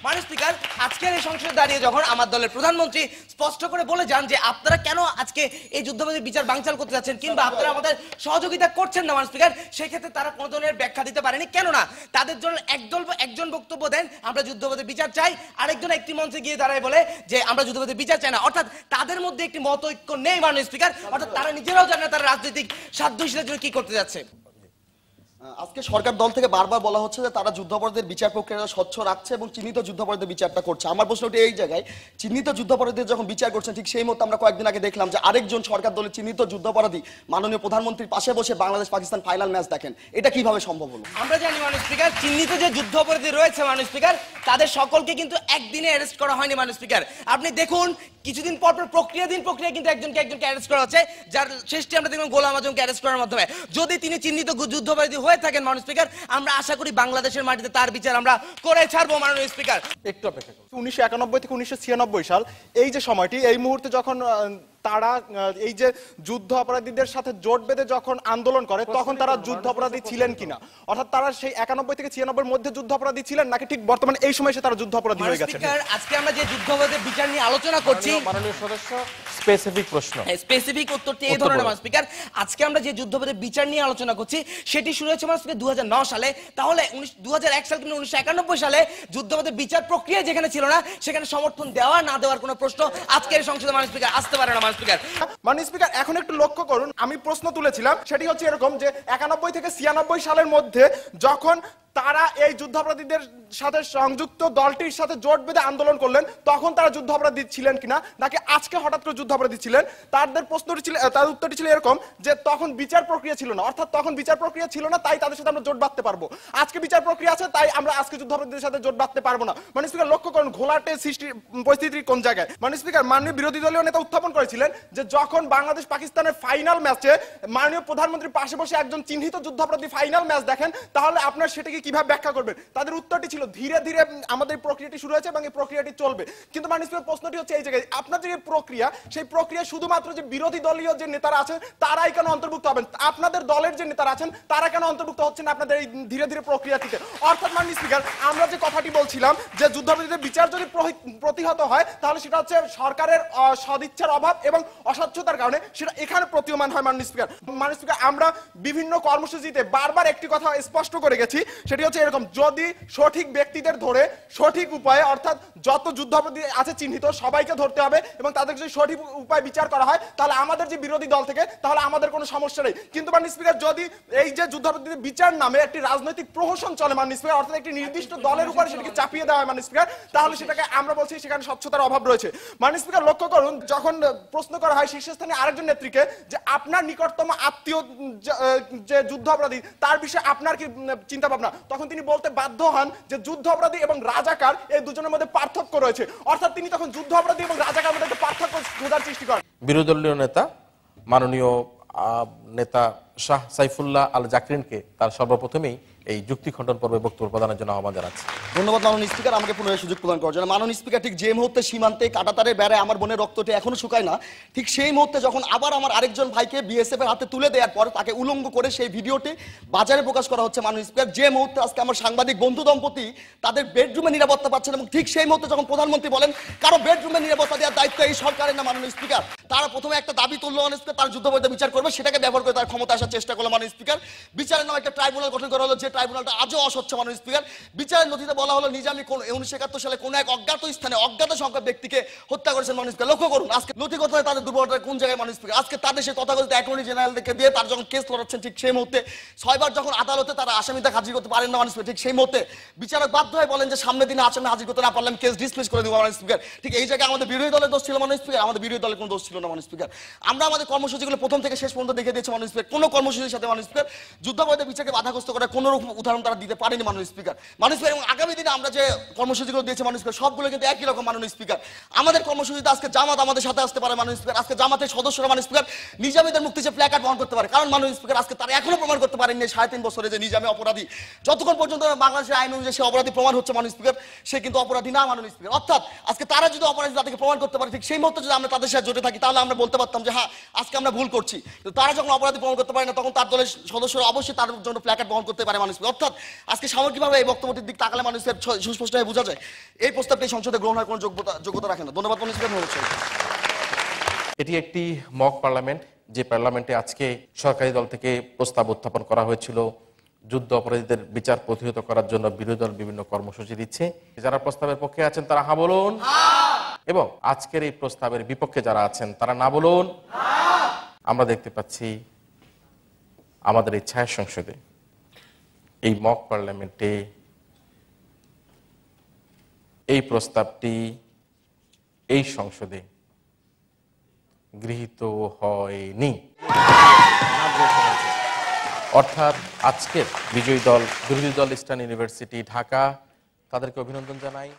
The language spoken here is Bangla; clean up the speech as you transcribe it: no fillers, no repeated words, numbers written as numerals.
মাননীয় স্পিকার, আজকের এই সংসদে দাঁড়িয়ে যখন আমার দলের প্রধানমন্ত্রী স্পষ্ট করে বলে যান যে আপনারা কেন আজকে এই যুদ্ধবাদীর বিচার বানচাল করতে যাচ্ছেন কিংবা আপনারা আমাদের সহযোগিতা করছেন না মাননীয় স্পিকার, সেই ক্ষেত্রে তারা কোনো ধরনের ব্যাখ্যা দিতে পারেনি। কেননা তাদের জন্য একজন বক্তব্য দেন আমরা যুদ্ধবাদীর বিচার চাই, আরেকজন একটি মঞ্চে গিয়ে দাঁড়ায় বলে যে আমরা যুদ্ধবাদীর বিচার চাই না। অর্থাৎ তাদের মধ্যে একটি মত ঐক্য নেই মাননীয় স্পিকার। অর্থাৎ তারা নিজেরাও জানে তারা রাজনৈতিক সাধ্যশীলের জন্য কি করতে যাচ্ছে। আজকে সরকার দল থেকে বারবার বলা হচ্ছে যে তারা যুদ্ধাপরাধীদের বিচার প্রক্রিয়া স্বচ্ছ রাখছে এবং চিহ্নিত যুদ্ধাপরাধীদের বিচারটা করছে। আমার প্রশ্নটি এই জায়গায়, চিহ্নিত যুদ্ধাপরাধীদের যখন বিচার করছেন ঠিক সেই মতো আমরা কয়েকদিন আগে দেখলাম যে আরেকজন সরকার দলের চিহ্নিত যুদ্ধাপরাধী মাননীয় প্রধানমন্ত্রীর পাশে বসে বাংলাদেশ পাকিস্তান ফাইনাল ম্যাচ দেখেন, এটা কিভাবে সম্ভব হলো? আমরা জানি মাননীয় স্পিকার, চিহ্নিত যে যুদ্ধাপরাধী রয়েছে মাননীয় স্পিকার, তাদের সকলকে কিন্তু একদিনে অ্যারেস্ট করা হয়নি মাননীয় স্পিকার। আপনি দেখুন কিছুদিন পর প্রক্রিয়া কিন্তু একজনকে অ্যারেস্ট করা হচ্ছে, যার শেষটি আমরা দেখলাম গোলাম আজমকে অ্যারেস্ট করার মাধ্যমে। যদি তিনি চিহ্নিত যুদ্ধাপরাধী হয়ে থাকেন মাননীয় স্পিকার, আমরা আশা করি বাংলাদেশের মাটিতে তার বিচার আমরা করে ছাড়বো মাননীয় স্পিকার। একটু অপেক্ষা করুন। 1991 থেকে 1996 সাল এই যে সময়টি, এই মুহূর্তে যখন তারা এই যে যুদ্ধ অপরাধীদের সাথে জোট বেঁধে যখন আন্দোলন করে তখন তারা যুদ্ধ অপরাধী ছিলেন কিনা, অর্থাৎ তারা সেই 91 থেকে 96 মধ্যে যুদ্ধ অপরাধী ছিলেন নাকি ঠিক বর্তমানে এই সময় এসে তারা যুদ্ধ অপরাধী হয়ে গেছে? আজকে আমরা যে যুদ্ধ অপরাধীদের বিচার নিয়ে আলোচনা করছি, মাননীয় সদস্য স্পেসিফিক প্রশ্ন, স্পেসিফিক উত্তরটি এই ধরনের মাননীয় স্পিকার। আজকে আমরা যে যুদ্ধ অপরাধীদের বিচার নিয়ে আলোচনা করছি সেটি শুরু হয়েছে মাননীয় স্পিকার 2009 সালে। তাহলে 2001 সাল কিংবা 1991 সালে যুদ্ধ অপরাধীদের বিচার প্রক্রিয়া যেখানে ছিল না সেখানে সমর্থন দেওয়া না দেওয়ার কোনো প্রশ্ন আজকের সংসদে মাননীয় স্পিকার আসতে পারে না মাননীয় স্পিকার। মাননীয় স্পিকার, এখন একটু লক্ষ্য করুন, আমি প্রশ্ন তুলেছিলাম সেটি হচ্ছে এরকম যে 91 থেকে 96 সালের মধ্যে যখন তারা এই যুদ্ধাপরাধীদের সাথে সংযুক্ত দলটির সাথে জোট বেঁধে আন্দোলন করলেন তখন তারা যুদ্ধাপরাধী ছিলেন কিনা নাকি আজকে হঠাৎ করে যুদ্ধাপরাধী ছিলেন, তাদের প্রশ্নটি ছিল, তার উত্তরটি ছিল এরকম যে তখন বিচার প্রক্রিয়া ছিল না, অর্থাৎ তখন বিচার প্রক্রিয়া ছিল না তাই তাদের সাথে আমরা জোট বাঁধতে পারবো। আজকে বিচার প্রক্রিয়া আছে তাই আমরা আজকে যুদ্ধাপরাধীদের সাথে জোট বাঁধতে পারবো না। মাননীয় স্পিকার, লক্ষ্য করুন ঘোলাটে সৃষ্টির পরিস্থিতি কোন জায়গায়। মাননীয় স্পিকার, মাননীয় বিরোধী দলীয় নেতা উত্থাপন করেছিলেন যে যখন বাংলাদেশ পাকিস্তানের ফাইনাল ম্যাচে মাননীয় প্রধানমন্ত্রীর পাশে বসে একজন চিহ্নিত যুদ্ধাপরাধী ফাইনাল ম্যাচ দেখেন তাহলে আপনার সেটাকে কিভাবে ব্যাখ্যা করবেন? তাদের উত্তরটি ছিল ধীরে ধীরে আমাদের প্রক্রিয়াটি শুরু হয়েছে এবং এই প্রক্রিয়াটি চলবে। কিন্তু মাননীয় স্পিকার, প্রশ্নটি হচ্ছে এই জায়গায় আপনার যে প্রক্রিয়া সেই প্রক্রিয়া শুধুমাত্র যে বিরোধী দলীয় যে নেতারা আছেন তারাই কেন অন্তর্ভুক্ত হবেন, আপনাদের দলের যে নেতারা আছেন তারা কেন অন্তর্ভুক্ত হচ্ছেন না আপনাদের এই ধীরে ধীরে প্রক্রিয়াটিতে? অর্থাৎ মাননীয় স্পিকার, আমরা যে কথাটি বলছিলাম যে যুদ্ধাপরাধীদের বিচার যদি প্রতিহত হয় তাহলে সেটা হচ্ছে সরকারের সদিচ্ছার অভাব এবং অস্বচ্ছতার কারণে, সেটা এখানে প্রতীয়মান হয়। মাননীয় স্পিকার, আমরা বিভিন্ন কর্মসূচিতে বারবার একটি কথা স্পষ্ট করে গেছি, সেটি হচ্ছে এরকম, যদি সঠিক ব্যক্তিদের ধরে সঠিক উপায়ে অর্থাৎ যত যুদ্ধাপরাধী আছে চিহ্নিত সবাইকে ধরতে হবে এবং তাদের যদি সঠিক উপায় বিচার করা হয় তাহলে আমাদের যে বিরোধী দল থেকে তাহলে আমাদের কোনো সমস্যা নেই। কিন্তু মাননীয় স্পিকার, যদি এই যে যুদ্ধাপরাধীদের বিচার নামে একটি রাজনৈতিক প্রহসন চলে মাননীয় স্পিকার, অর্থাৎ একটি নির্দিষ্ট দলের উপরে সেটাকে চাপিয়ে দেওয়া হয় মাননীয় স্পিকার, তাহলে সেটাকে আমরা বলছি সেখানে স্বচ্ছতার অভাব রয়েছে। মাননীয় স্পিকার, লক্ষ্য করুন যখন প্রশ্ন করা হয় শীর্ষস্থানীয় আরেকজন নেত্রীকে যে আপনার নিকটতম আত্মীয় যে যুদ্ধ অপরাধী তার বিষয়ে আপনার কি চিন্তা ভাবনা, তখন তিনি বলতে বাধ্য হন যে যুদ্ধ অপরাধী এবং রাজাকার এই দুজনের মধ্যে পার্থক্য রয়েছে। অর্থাৎ তিনি তখন যুদ্ধ অপরাধী এবং রাজাকার মধ্যে একটা পার্থক্য খোঁজার সৃষ্টি করেন। বিরোধী দলীয় নেতা মাননীয় নেতা শাহ সাইফুল্লাহ আল জাকরিনকে তার সর্বপ্রথমেই এই যুক্তি খণ্ডন পর্বে বক্তব্য প্রদানের জন্য আহ্বান জানাচ্ছি। ধন্যবাদ মাননীয় স্পিকার, আমাকে পুনরায় সুযোগ প্রদান করার জন্য। মাননীয় স্পিকার, ঠিক যে মুহূর্তে সীমান্তে কাঁটাতারের বেড়ায় আমার বোনের রক্তটি এখনো শুকায় না, ঠিক সেই মুহূর্তে যখন আবার আমার আরেকজন ভাইকে বিএসএফ এর হাতে তুলে দেওয়ার পর তাকে উলঙ্গ করে সেই ভিডিওটি বাজারে প্রকাশ করা হচ্ছে মাননীয় স্পিকার, যে মুহূর্তে আজকে আমার সাংবাদিক বন্ধু দম্পতি তাদের বেডরুমে নিরাপত্তা পাচ্ছেন এবং ঠিক সেই মুহূর্তে যখন প্রধানমন্ত্রী বলেন কারো বেডরুমে নিরাপত্তা দেওয়ার দায়িত্ব এই সরকারের না মাননীয় স্পিকার, তারা প্রথমে একটা দাবি তুললো মাননীয় স্পিকার তার যুদ্ধবৈধ বিচার করবে, সেটাকে ব্যবহার করে তার ক্ষমতা আসার চেষ্টা করলো মাননীয় স্পিকার। বিচারের নামে একটা ট্রাইব্যুনাল গঠন করা হলো, যে ট্রাইব্যুনালটা আজও অস্বচ্ছ মাননীয় স্পিকার। বিচারের নথিতে বলা হলো নিজামী 1971 সালে কোন এক অজ্ঞাত স্থানে অজ্ঞাত সংখ্যক ব্যক্তিকে হত্যা করেছেন মাননীয় স্পিকার। লক্ষ্য করুন আজকে নথিগত তাদের দুর্বলতা কোন জায়গায় মাননীয় স্পিকার। আজকে তাদের সেই তথাকথিত অ্যাটর্নি জেনারেলকে দিয়ে তার যখন কেস লড়াচ্ছেন ঠিক সেই মুহূর্তে 6 বার যখন আদালতে তারা আসামিদের হাজির করতে পারেন না মাননীয় স্পিকার, ঠিক সেই মুহূর্তে বিচারক বাধ্য হয়ে বলেন যে সামনের দিনে আসামি হাজির করতে না পারলে কেস ডিসমিস করে দেবো মাননীয় স্পিকার। ঠিক এই জায়গায় আমাদের বিরোধী দলের দোষ ছিল মাননীয় স্পিকার, আমাদের বিরোধী দলের কোনো দোষ ছিল না মাননীয় স্পিকার। আমরা আমাদের কর্মসূচিগুলো প্রথম থেকে শেষ পর্যন্ত দেখে দিয়েছি মাননীয় স্পিকার, কোনো কর্মসূচির সাথে মাননীয় স্পিকার যুদ্ধবৈধ বিচারকে বাধাগ্রস্ত করার কোনো রকম উদাহরণ তারা দিতে পারেনি মাননীয় স্পিকার। মাননীয় স্পিকার, এবং আগামী দিনে আমরা যে কর্মসূচিগুলো দিয়েছি মাননীয় স্পিকার সবগুলো কিন্তু একই রকম মাননীয় স্পিকার। আমাদের কর্মসূচিতে আজকে জামাত আমাদের সাথে আসতে পারে মাননীয় স্পিকার, আজকে জামাতের সদস্যরা মাননীয় স্পিকার নিজামীদের মুক্তি চেয়ে প্ল্যাকার্ড বহন করতে পারে, কারণ মাননীয় স্পিকার আজকে তারা এখনো প্রমাণ করতে পারেননি 3.5 বছরে যে নিজামী অপরাধী। যতক্ষণ পর্যন্ত বাংলাদেশের আইন অনুযায়ী সে অপরাধী প্রমাণ হচ্ছে মাননীয় স্পিকার, সে কিন্তু অপরাধী না মাননীয় স্পিকার। অর্থাৎ আজকে তারা যদি অপরাধী তাদেরকে প্রমাণ করতে পারে ঠিক সেই মুহূর্তে যদি আমরা তাদের সাথে জড়িত থাকি তাহলে আমরা বলতে পারতাম যে হ্যাঁ আজকে আমরা ভুল করছি। তো তারা যখন অপরাধী প্রমাণ করতে পারে না তখন তার দলের সদস্যরা অবশ্যই তার জন্য প্ল্যাকার্ড বহন করতে পারে মাননীয় স্পিকার। অর্থাৎ আজকে সামগ্রিকভাবে এই বক্তব্যটির দিক তাকালে মানুষের সুস্পষ্টভাবে বোঝা যায় এই প্রস্তাবটি এই সংসদে গ্রহণ হওয়ার কোনো যোগ্যতা রাখে না। ধন্যবাদ মাননীয় স্পিকার। ধন্যবাদ সবাইকে। এটি একটি মক পার্লামেন্ট, যে পার্লামেন্টে আজকে সরকারি দল থেকে প্রস্তাব উত্থাপন করা হয়েছিল যুদ্ধ অপরাধীদের বিচার প্রতিহত করার জন্য বিরোধী দল বিভিন্ন কর্মসূচি দিচ্ছে। যারা প্রস্তাবের পক্ষে আছেন তারা হ্যাঁ বলুন, এবং আজকের এই প্রস্তাবের বিপক্ষে যারা আছেন তারা না বলুন। আমরা দেখতে পাচ্ছি আমাদের এই ছায়া সংসদে, এই মক পার্লামেন্টে এই প্রস্তাবটি এই সংসদে গৃহীত হয়নি। অর্থাৎ আজকের বিজয়ী দল বিরোধী দল ইস্টার্ন ইউনিভার্সিটি ঢাকা, তাদেরকে অভিনন্দন জানাই।